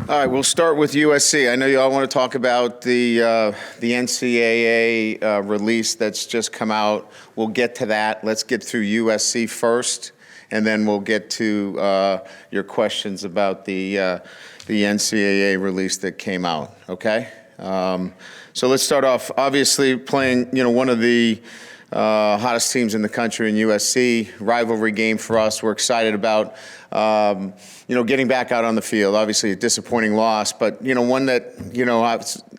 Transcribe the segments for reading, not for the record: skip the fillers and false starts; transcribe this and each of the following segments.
All right, we'll start with USC. I know you all want to talk about the NCAA release that's just come out. We'll get to that. Let's get through USC first, and then we'll get to your questions about the NCAA release that came out. Okay. So let's start off. Obviously, playing one of the hottest teams in the country in USC, rivalry game for us. We're excited about getting back out on the field. Obviously a disappointing loss, but one that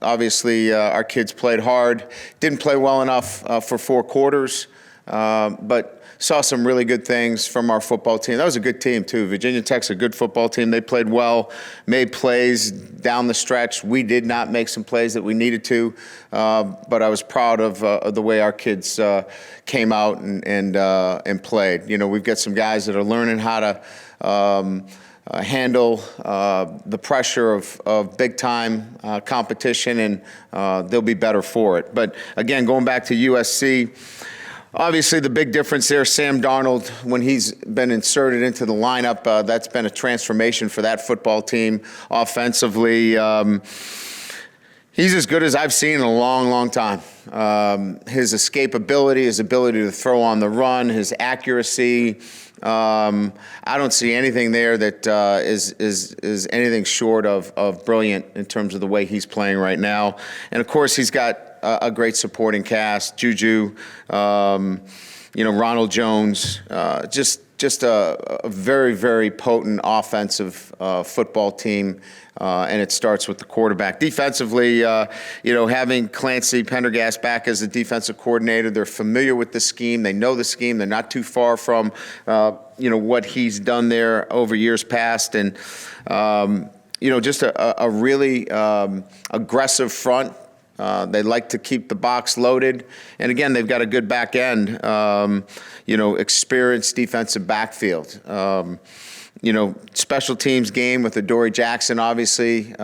obviously our kids played hard, didn't play well enough for 4 quarters, but saw some really good things from our football team. That was a good team too. Virginia Tech's a good football team. They played well, made plays down the stretch. We did not make some plays that we needed to, but I was proud of the way our kids came out and played. We've got some guys that are learning how to handle the pressure of big-time competition, and they'll be better for it. But again, going back to USC, obviously the big difference there, Sam Darnold, when he's been inserted into the lineup, that's been a transformation for that football team offensively. He's as good as I've seen in a long, long time. His escapability, his ability to throw on the run, his accuracy, I don't see anything there that is anything short of brilliant in terms of the way he's playing right now. And of course, he's got a great supporting cast: Juju, Ronald Jones, just a very, very potent offensive football team. And it starts with the quarterback. Defensively, having Clancy Pendergast back as the defensive coordinator, they're familiar with the scheme. They know the scheme. They're not too far from, what he's done there over years past. And, just a really aggressive front. They like to keep the box loaded. And again, they've got a good back end, experienced defensive backfield. Special teams game with Adoree Jackson, obviously,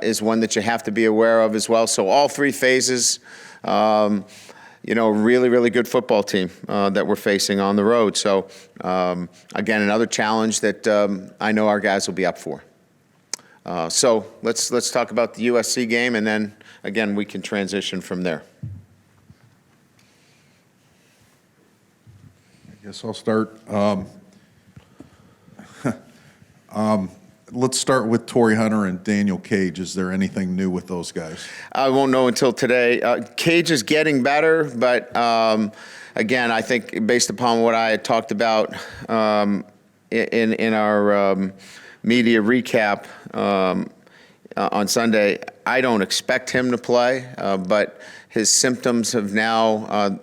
is one that you have to be aware of as well. So all 3 phases, really, really good football team that we're facing on the road. So, again, another challenge that I know our guys will be up for. So let's talk about the USC game, and then, again, we can transition from there. I guess I'll start. Let's start with Torrey Hunter and Daniel Cage. Is there anything new with those guys? I won't know until today. Cage is getting better, but again, I think based upon what I had talked about in our media recap on Sunday, I don't expect him to play, but his symptoms have now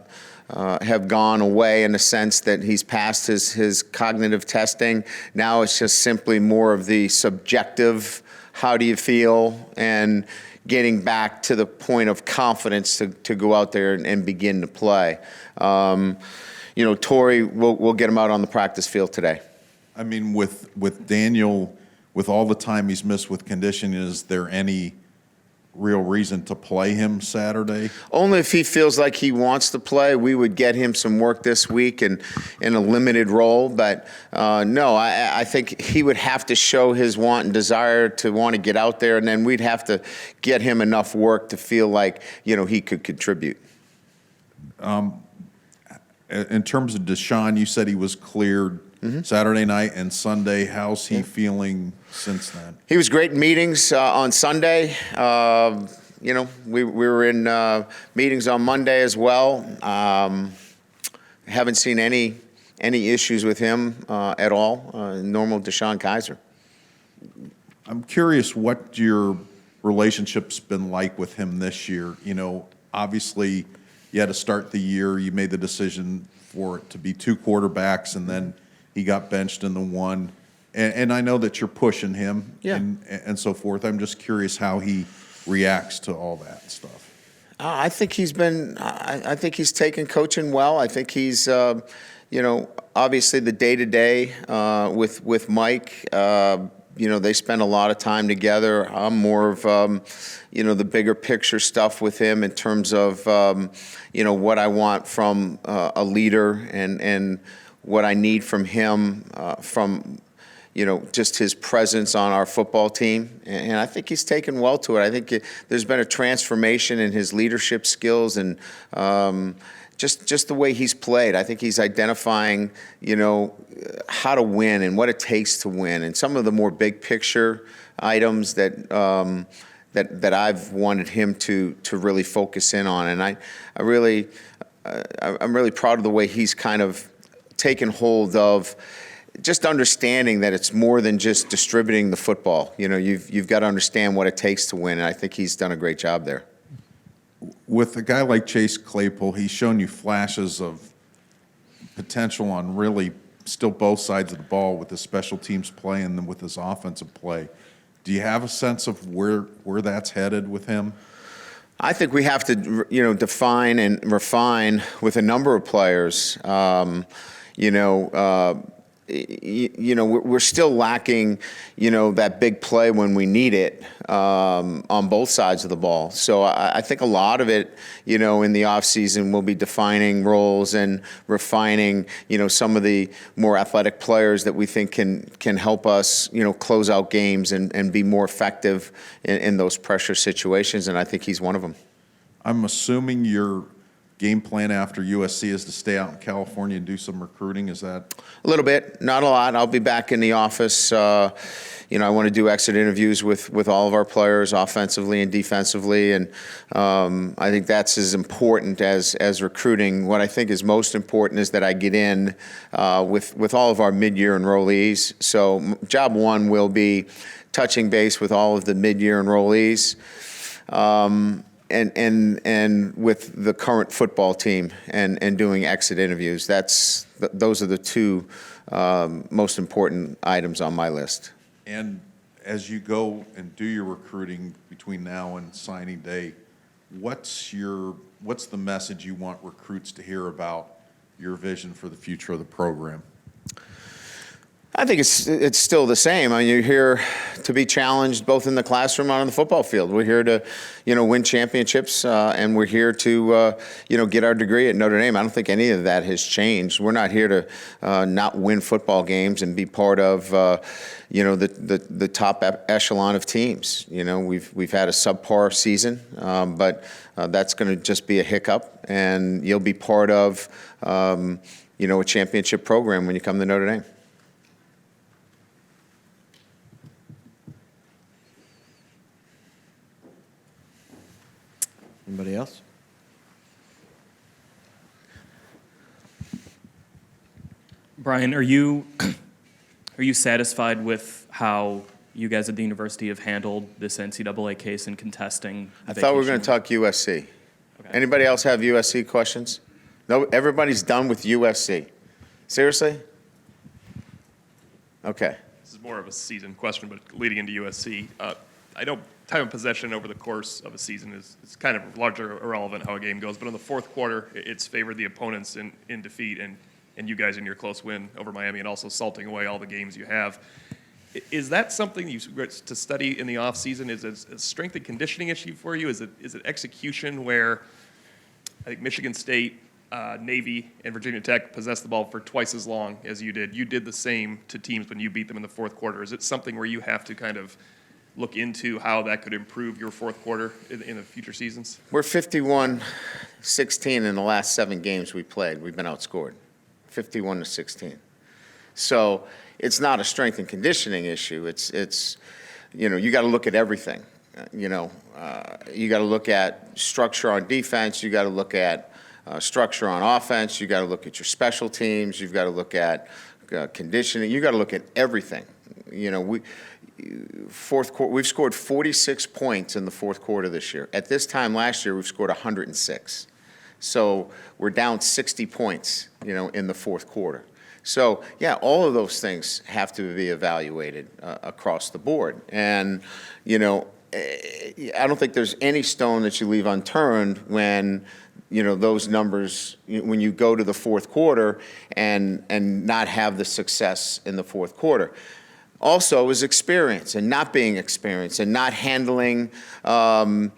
have gone away in the sense that he's passed his cognitive testing. Now it's just simply more of the subjective, how do you feel, and getting back to the point of confidence to go out there and begin to play. Torrey, we'll get him out on the practice field today. I mean, with Daniel, with all the time he's missed with conditioning, is there any real reason to play him Saturday? Only if he feels like he wants to play. We would get him some work this week and in a limited role. But no, I think he would have to show his want and desire to want to get out there, and then we'd have to get him enough work to feel like he could contribute. In terms of Deshaun, you said he was cleared Saturday night and Sunday. How's he feeling since then? He was great in meetings on Sunday. We were in meetings on Monday as well. Haven't seen any issues with him at all. Normal Deshaun Kaiser. I'm curious what your relationship's been like with him this year. Obviously you had to start the year. You made the decision for it to be 2 quarterbacks, and then he got benched in the one. And I know that you're pushing him and so forth. I'm just curious how he reacts to all that stuff. I think he's taken coaching well. I think he's, obviously the day-to-day with Mike. They spend a lot of time together. I'm more of, the bigger picture stuff with him in terms of, what I want from a leader and what I need from him from, just his presence on our football team. And I think he's taken well to it. I think there's been a transformation in his leadership skills and just the way he's played. I think he's identifying, how to win and what it takes to win, and some of the more big picture items that I've wanted him to really focus in on. And I'm really proud of the way he's kind of taken hold of just understanding that it's more than just distributing the football. You've got to understand what it takes to win, and I think he's done a great job there. With a guy like Chase Claypool, he's shown you flashes of potential on really still both sides of the ball with his special teams play and then with his offensive play. Do you have a sense of where that's headed with him? I think we have to, define and refine with a number of players. We're still lacking, that big play when we need it on both sides of the ball. So I think a lot of it, in the offseason, we'll be defining roles and refining, some of the more athletic players that we think can help us, close out games and be more effective in those pressure situations. And I think he's one of them. I'm assuming your game plan after USC is to stay out in California and do some recruiting. Is that? A little bit, not a lot. I'll be back in the office. I want to do exit interviews with all of our players, offensively and defensively, and I think that's as important as recruiting. What I think is most important is that I get in with all of our mid-year enrollees. So job one will be touching base with all of the mid-year enrollees. And with the current football team and doing exit interviews. Those are the two most important items on my list. And as you go and do your recruiting between now and signing day, what's the message you want recruits to hear about your vision for the future of the program? I think it's still the same. I mean, you're here to be challenged both in the classroom and on the football field. We're here to, win championships, and we're here to, get our degree at Notre Dame. I don't think any of that has changed. We're not here to not win football games and be part of, the top echelon of teams. We've had a subpar season, but that's going to just be a hiccup, and you'll be part of, a championship program when you come to Notre Dame. Anybody else? Brian, are you satisfied with how you guys at the university have handled this NCAA case in contesting? I thought we were going to talk USC. Okay. Anybody else have USC questions? No, everybody's done with USC. Seriously? Okay. This is more of a season question, but leading into USC, I know time of possession over the course of a season is kind of largely irrelevant how a game goes, but in the fourth quarter, it's favored the opponents in defeat, and you guys in your close win over Miami, and also salting away all the games you have. Is that something to study in the off season? Is it a strength and conditioning issue for you? Is it execution where I think Michigan State, Navy, and Virginia Tech possessed the ball for twice as long as you did? You did the same to teams when you beat them in the fourth quarter. Is it something where you have to kind of look into how that could improve your fourth quarter in the future seasons? We're 51-16 in the last 7 games we played. We've been outscored, 51-16. So it's not a strength and conditioning issue. It's you got to look at everything. You got to look at structure on defense. You got to look at structure on offense. You got to look at your special teams. You've got to look at conditioning. You got to look at everything. Fourth quarter, we've scored 46 points in the fourth quarter this year. At this time last year, we've scored 106. So we're down 60 points, in the fourth quarter. So, yeah, all of those things have to be evaluated across the board. And, I don't think there's any stone that you leave unturned when, those numbers, when you go to the fourth quarter and not have the success in the fourth quarter. Also is experience and not being experienced and not handling, the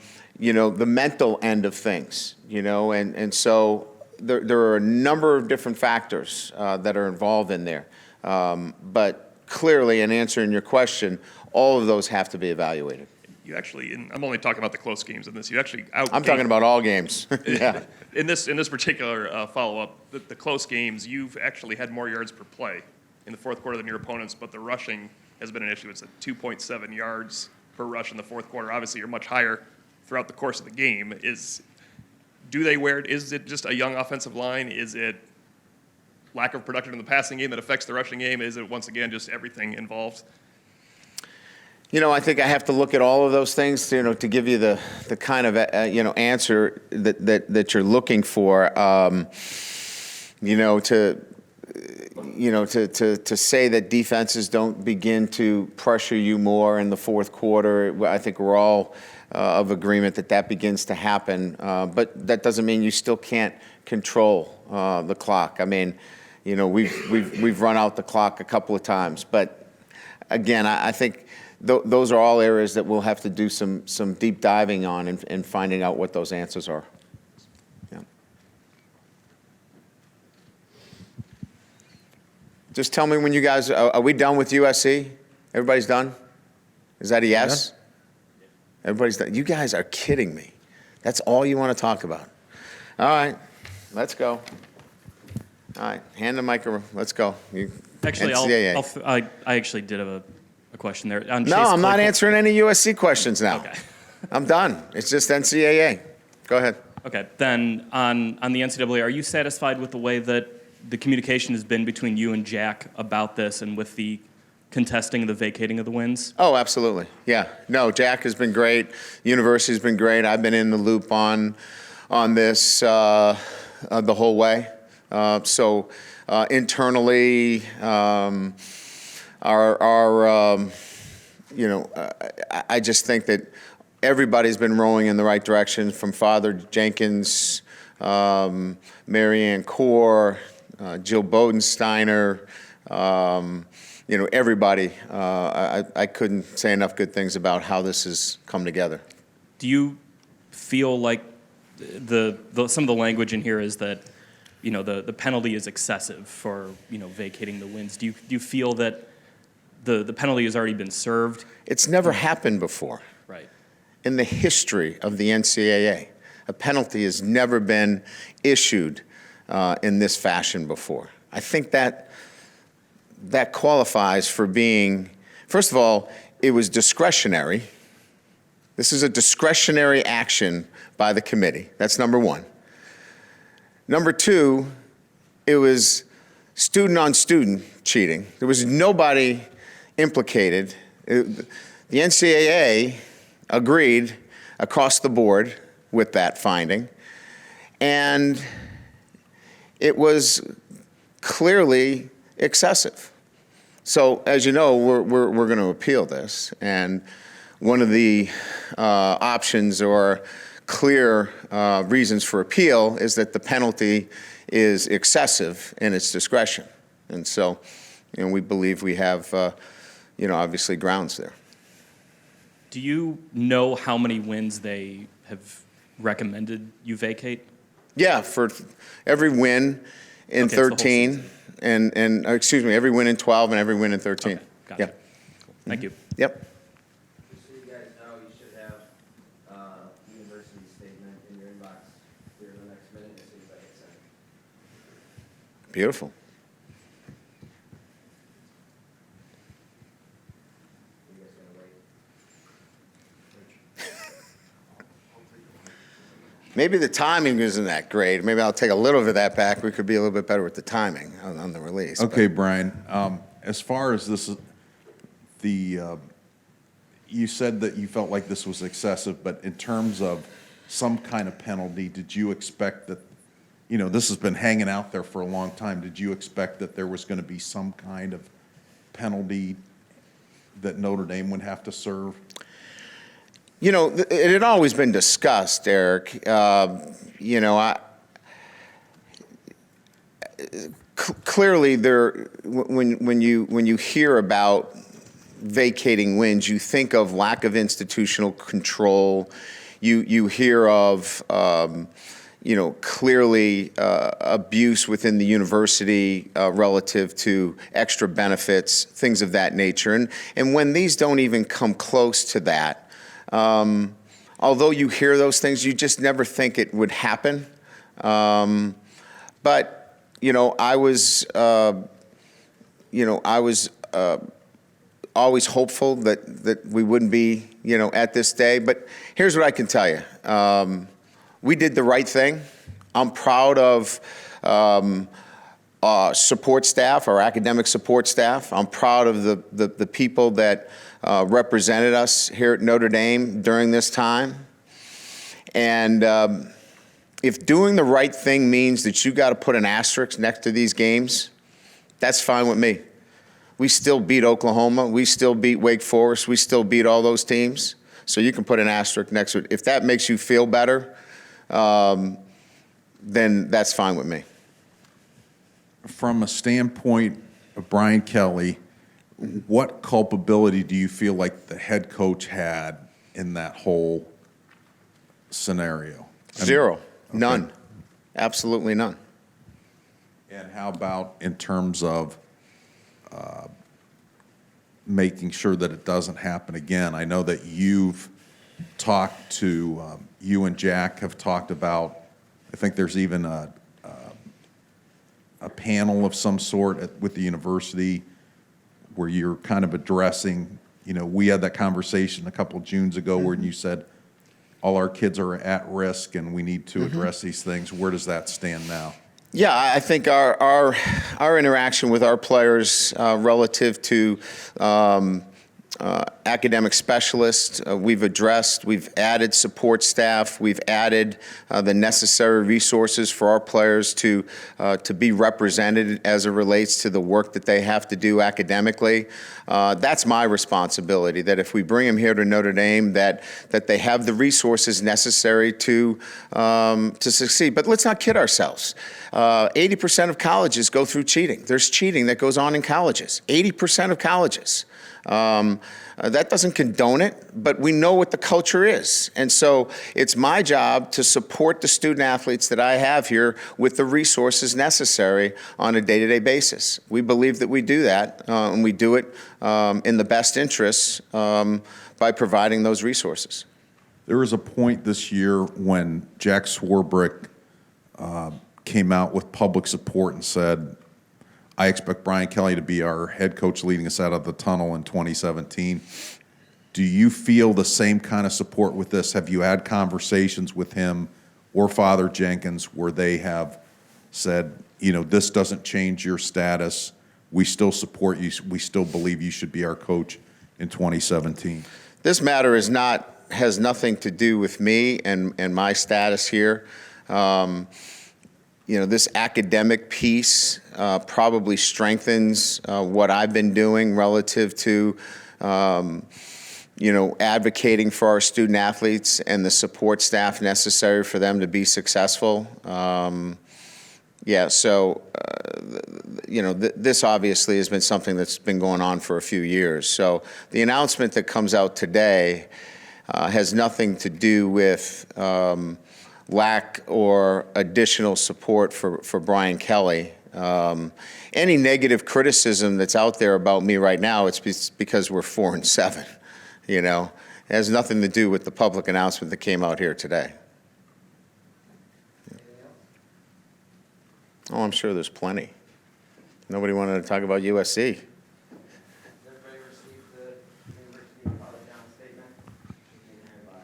mental end of things, and so there are a number of different factors that are involved in there. But clearly, in answering your question, all of those have to be evaluated. You actually, and I'm only talking about the close games in this, you actually outgained. I'm talking about all games. Yeah. In this particular follow-up, the close games, you've actually had more yards per play in the fourth quarter than your opponents, but the rushing has been an issue. It's at 2.7 yards per rush in the fourth quarter. Obviously, you're much higher throughout the course of the game. Is it just a young offensive line? Is it lack of production in the passing game that affects the rushing game? Is it, once again, just everything involved? I think I have to look at all of those things, to give you the kind of, answer that you're looking for. To say that defenses don't begin to pressure you more in the fourth quarter, I think we're all of agreement that begins to happen. But that doesn't mean you still can't control the clock. I mean, we've run out the clock a couple of times, but again, I think those are all areas that we'll have to do some deep diving on and finding out what those answers are. Yeah. Just tell me when you guys, are we done with USC? Everybody's done? Is that a yes? Everybody's done? You guys are kidding me. That's all you want to talk about. All right, let's go. All right, hand the microphone. Let's go. Actually, NCAA. I actually did have a question there. On No, Chase I'm not Claypool. answering any USC questions now. Okay. I'm done. It's just NCAA. Go ahead. Okay, then on the NCAA, are you satisfied with the way that the communication has been between you and Jack about this and with the contesting the vacating of the wins? Oh, absolutely. Yeah. No, Jack has been great. University's been great. I've been in the loop on this the whole way. So internally, I just think that everybody's been rowing in the right direction, from Father Jenkins, Marianne Core, Jill Bodensteiner, everybody. I couldn't say enough good things about how this has come together. Do you feel like some of the language in here is that, the penalty is excessive for, vacating the wins? Do you feel that the penalty has already been served? It's never happened before. Right. In the history of the NCAA, a penalty has never been issued in this fashion before. I think that qualifies for being, first of all, it was discretionary. This is a discretionary action by the committee. That's number one. Number two, it was student-on-student cheating. There was nobody implicated. The NCAA agreed across the board with that finding, and it was clearly excessive. So, as you know, we're going to appeal this, and one of the options or clear reasons for appeal is that the penalty is excessive in its discretion, and so, we believe we have, obviously grounds there. Do you know how many wins they have recommended you vacate? Yeah, for every win in Okay, it's the whole 13, season. excuse me, every win in 12 and every win in 13. Okay, gotcha. Yeah. Cool. Thank you. Yep. Just so you guys know, you should have the university statement in your inbox here in the next minute as soon as I hit send. Beautiful. You guys gonna wait? Maybe the timing isn't that great. Maybe I'll take a little bit of that back. We could be a little bit better with the timing on the release. Okay, Brian, as far as this, you said that you felt like this was excessive, but in terms of some kind of penalty, did you expect that, this has been hanging out there for a long time. Did you expect that there was going to be some kind of penalty that Notre Dame would have to serve? It had always been discussed, Eric. Clearly, when you hear about vacating wins, you think of lack of institutional control. You hear of clearly abuse within the university relative to extra benefits, things of that nature. And when these don't even come close to that, although you hear those things, you just never think it would happen. But, I was always hopeful that we wouldn't be, at this day. But here's what I can tell you. We did the right thing. I'm proud of support staff, our academic support staff. I'm proud of the people that represented us here at Notre Dame during this time. And if doing the right thing means that you got to put an asterisk next to these games, that's fine with me. We still beat Oklahoma. We still beat Wake Forest. We still beat all those teams. So you can put an asterisk next to it. If that makes you feel better, then that's fine with me. From a standpoint of Brian Kelly, what culpability do you feel like the head coach had in that whole scenario? Zero. None. Absolutely none. And how about in terms of making sure that it doesn't happen again? I know that you've talked to, you and Jack have talked about, I think there's even a panel of some sort with the university where you're kind of addressing, we had that conversation a couple of Junes ago where you said all our kids are at risk and we need to address these things. Where does that stand now? Yeah, I think our interaction with our players relative to academic specialists, we've added support staff, we've added the necessary resources for our players to be represented as it relates to the work that they have to do academically. That's my responsibility, that if we bring them here to Notre Dame, that they have the resources necessary to succeed. But let's not kid ourselves. 80% of colleges go through cheating. There's cheating that goes on in colleges. 80% of colleges. That doesn't condone it, but we know what the culture is. And so it's my job to support the student athletes that I have here with the resources necessary on a day-to-day basis. We believe that we do that, and we do it in the best interests by providing those resources. There was a point this year when Jack Swarbrick came out with public support and said, I expect Brian Kelly to be our head coach leading us out of the tunnel in 2017. Do you feel the same kind of support with this? Have you had conversations with him or Father Jenkins where they have said, this doesn't change your status, we still support you, we still believe you should be our coach in 2017? This matter has nothing to do with me and my status here. This academic piece probably strengthens what I've been doing relative to, advocating for our student athletes and the support staff necessary for them to be successful. This obviously has been something that's been going on for a few years. So the announcement that comes out today has nothing to do with lack or additional support for Brian Kelly. Any negative criticism that's out there about me right now, it's because we're 4-7. It has nothing to do with the public announcement that came out here today. Oh, I'm sure there's plenty. Nobody wanted to talk about USC. Has everybody received the University of Father John statement? In your inbox.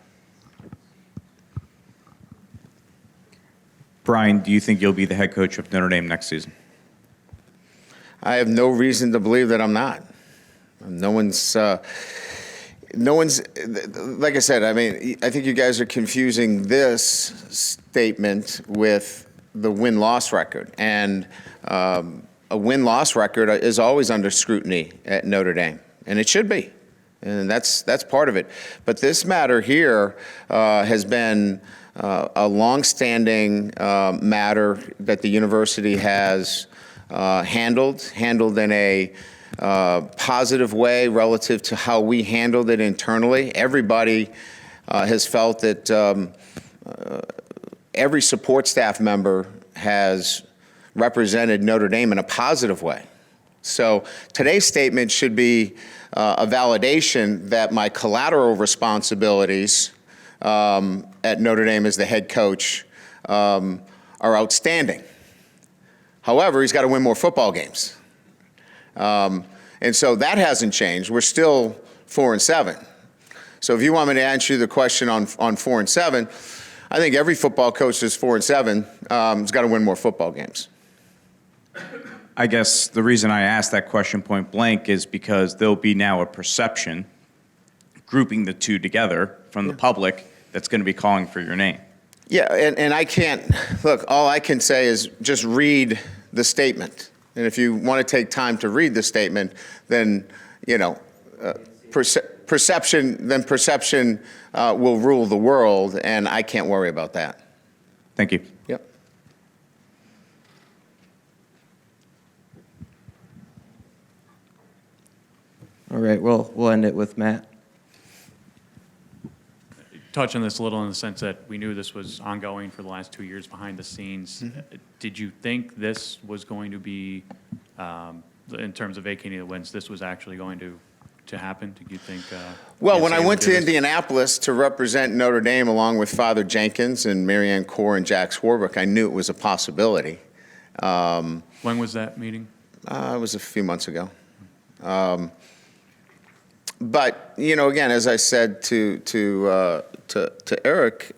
Brian, do you think you'll be the head coach of Notre Dame next season? I have no reason to believe that I'm not. No one's, like I said, I think you guys are confusing this statement with the win-loss record. And a win-loss record is always under scrutiny at Notre Dame, and it should be. And that's part of it. But this matter here has been a longstanding matter that the university has handled in a positive way relative to how we handled it internally. Everybody has felt that every support staff member has represented Notre Dame in a positive way. So today's statement should be a validation that my collateral responsibilities at Notre Dame as the head coach are outstanding. However, he's got to win more football games. And so that hasn't changed. We're still 4-7. So if you want me to answer you the question on 4-7, I think every football coach that's 4-7 has got to win more football games. I guess the reason I asked that question point blank is because there'll be now a perception, grouping the two together from the public, that's going to be calling for your name. Yeah, and I can't, look, all I can say is just read the statement. And if you want to take time to read the statement, then, you know, perception will rule the world, and I can't worry about that. Thank you. Yep. All right, well, we'll end it with Matt. Touch on this a little in the sense that we knew this was ongoing for the last 2 years behind the scenes. Did you think this was going to be, in terms of vacating the wins, this was actually going to happen? Did you think? Well, when I went to this? Indianapolis to represent Notre Dame along with Father Jenkins and Marianne Core and Jack Swarbrick, I knew it was a possibility. When was that meeting? It was a few months ago. But, you know, again, as I said to Eric,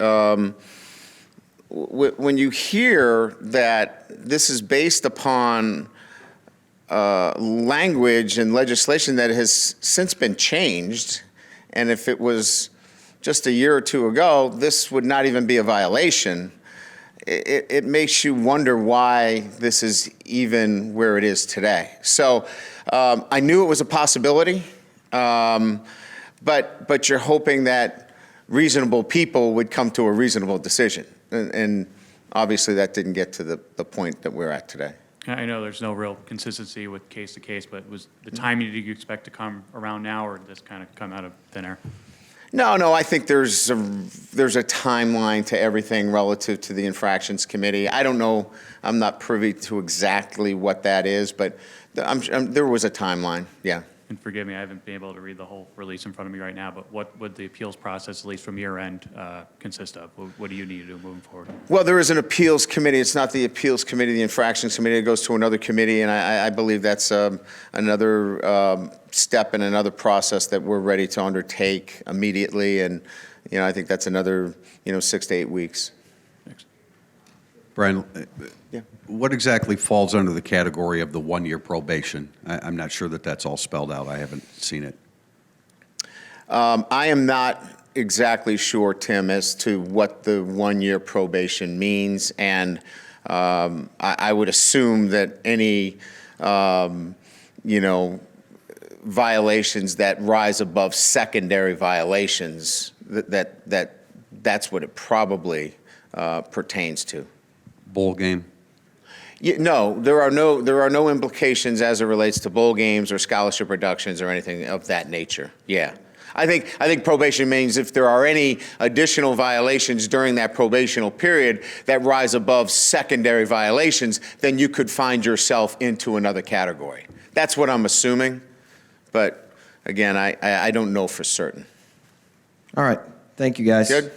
when you hear that this is based upon language and legislation that has since been changed, and if it was just a year or two ago, this would not even be a violation, it makes you wonder why this is even where it is today. So I knew it was a possibility. But you're hoping that reasonable people would come to a reasonable decision. And obviously that didn't get to the point that we're at today. I know there's no real consistency with case to case, but was the timing, did you expect to come around now, or did this kind of come out of thin air? No, I think there's a timeline to everything relative to the infractions committee. I don't know, I'm not privy to exactly what that is, but there was a timeline, yeah. And forgive me, I haven't been able to read the whole release in front of me right now, but what would the appeals process, at least from your end, consist of? What do you need to do moving forward? Well, there is an appeals committee. It's not the appeals committee, the infractions committee. It goes to another committee, and I believe that's another step in another process that we're ready to undertake immediately. And, you know, I think that's another, 6 to 8 weeks. Thanks. Brian, Yeah. what exactly falls under the category of the one-year probation? I'm not sure that that's all spelled out. I haven't seen it. I am not exactly sure, Tim, as to what the one-year probation means, and I would assume that any, violations that rise above secondary violations, that's what it probably pertains to. Bowl game? Yeah, no, there are no implications as it relates to bowl games or scholarship reductions or anything of that nature. Yeah. I think probation means if there are any additional violations during that probational period that rise above secondary violations, then you could find yourself into another category. That's what I'm assuming, but again, I don't know for certain. All right, thank you, guys. Good?